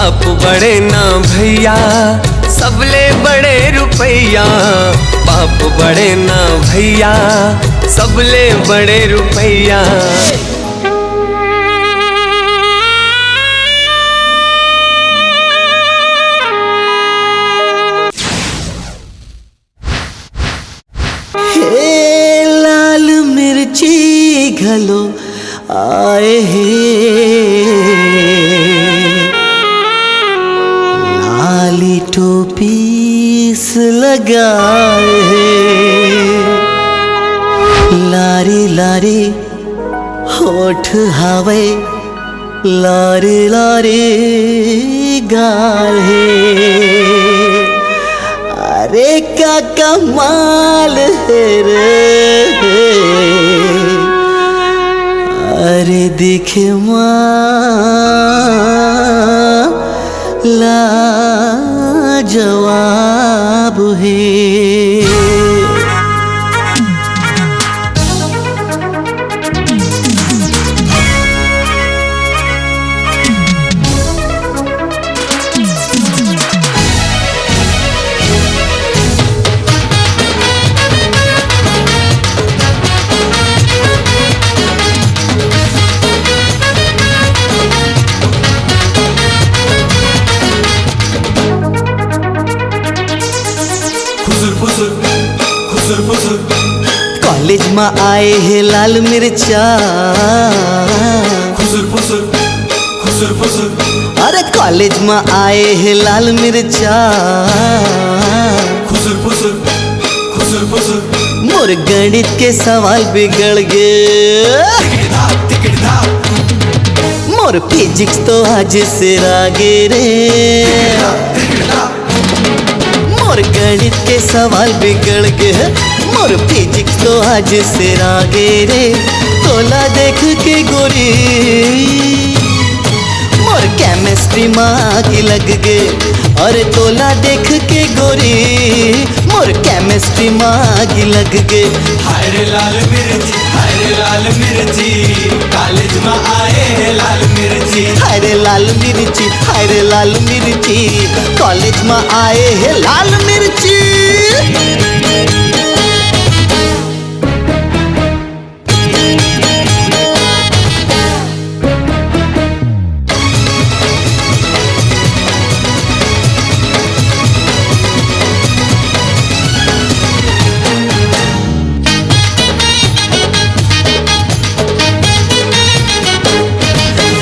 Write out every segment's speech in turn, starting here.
बाप बड़े ना भैया सबले बड़े रुपैया। बाप बड़े ना भैया सबले बड़े रुपैया। हे लाल मिर्ची घलो आए हे, लाली टोपी लगाए हे, लारी लारी होठ हावे, लारी लारी गाल है। अरे क्या कमाल है रे, अरे दिखे माँ लाजवाब है। कॉलेज में आए हैं लाल मिर्चा, अरे कॉलेज में आए हैं लाल मिर्चा। मोर गणित के सवाल बिगड़ गए, मोर फिजिक्स तो आज से आगे रे। मोर गणित के सवाल बिगड़ गए, मोर फिजिक्स तो आज से आगे रे। तोला देख के गोरी मोर केमिस्ट्री में आग लग गए, अरे तोला देख के गोरी मोर केमिस्ट्री में आग लग गए। हाय रे लाल मिर्ची, हाय रे लाल मिर्ची, कॉलेज में आए हैं लाल मिर्ची। हाय रे लाल मिर्ची, हाय रे लाल मिर्ची, कॉलेज में आए हैं लाल मिर्ची।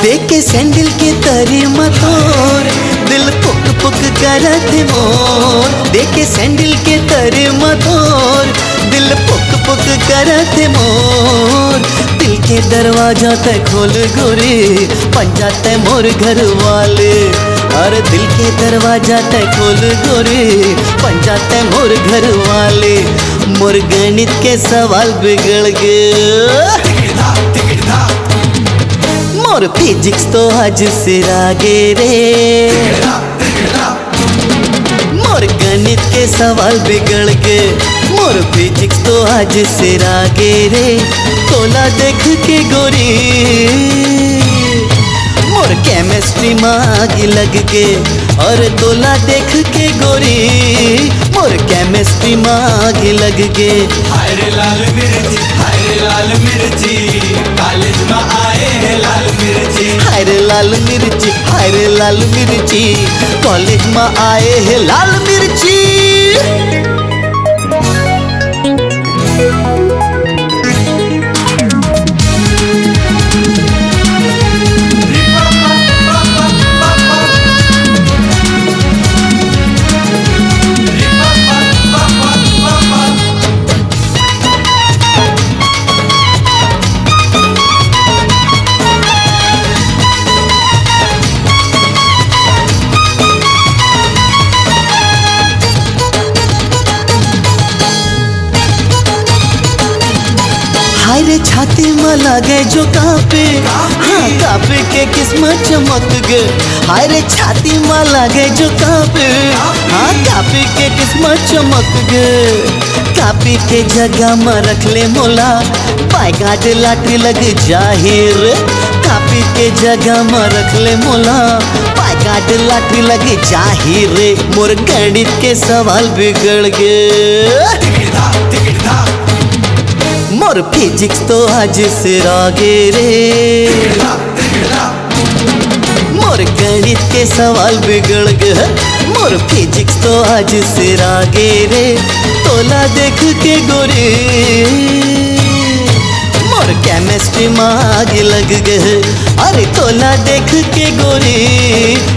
देख के सैंडल के तरी मतोर दिल पुक पुक करत मोर। देख के सैंडल के तरी मतोर दिल पुक पुक करत मोर। दिल के दरवाजा ते खोल गोरी पंजा ते मोर घर वाले, अरे दिल के दरवाजा ते खोल गोरी पंजा ते मोर घर वाले। मोर गणित के सवाल बिगड़ गए, मोर फिजिक्स तो आज से आगे रे। मोर गणित के सवाल बिगड़ गए, मोर फिजिक्स तो आज से आगे रे। तोला देख के गोरी मोर केमिस्ट्री में आग लग गए, और तोला देख के गोरी मोर केमिस्ट्री में आग लग गए। हाय रे लाल मिर्ची, हाय रे लाल मिर्ची, कॉलेज में आए हैं लाल मिर्ची। हाय रे लाल मिर्ची, हाय रे लाल मिर्ची, कॉलेज में आए हैं लाल मिर्ची। हाय रे छाती में लगे जो कापे, हाँ कापे के किस्मत चमक गए। हाय रे छाती में लगे जो कापे, हाँ कापे के किस्मत चमक गए। कापी के जगह में रख ले मोला पायगाट लाठी लग जाहिर। कापी के जगह में रख ले मोला गाड लाठी लगी जाही रे, मोर गणित के सवाल बिगड़ गए। टिकट था टिकट था मोर फिजिक्स तो आज से आगे रे, मोर गणित के सवाल बिगड़ गए। मोर फिजिक्स तो आज से आगे रे, तोला देख के गोरे मोर केमिस्ट्री में आग लग गए। अरे तोला देख के गोरे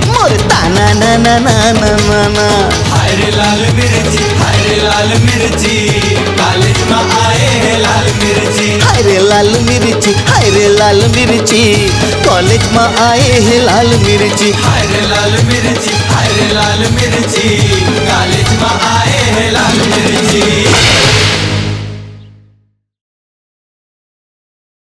मोर ताना ना ना ना ना ना ना। हाय रे लाल मिर्ची, हाय रे लाल मिर्ची, कॉलेज में आए हैं लाल मिर्ची। हाय रे लाल मिर्ची, हाय रे लाल मिर्ची, कॉलेज में आए हैं लाल मिर्ची। हाय रे लाल मिर्ची, हाय रे लाल मिर्ची, कॉलेज में आए हैं लाल मिर्ची।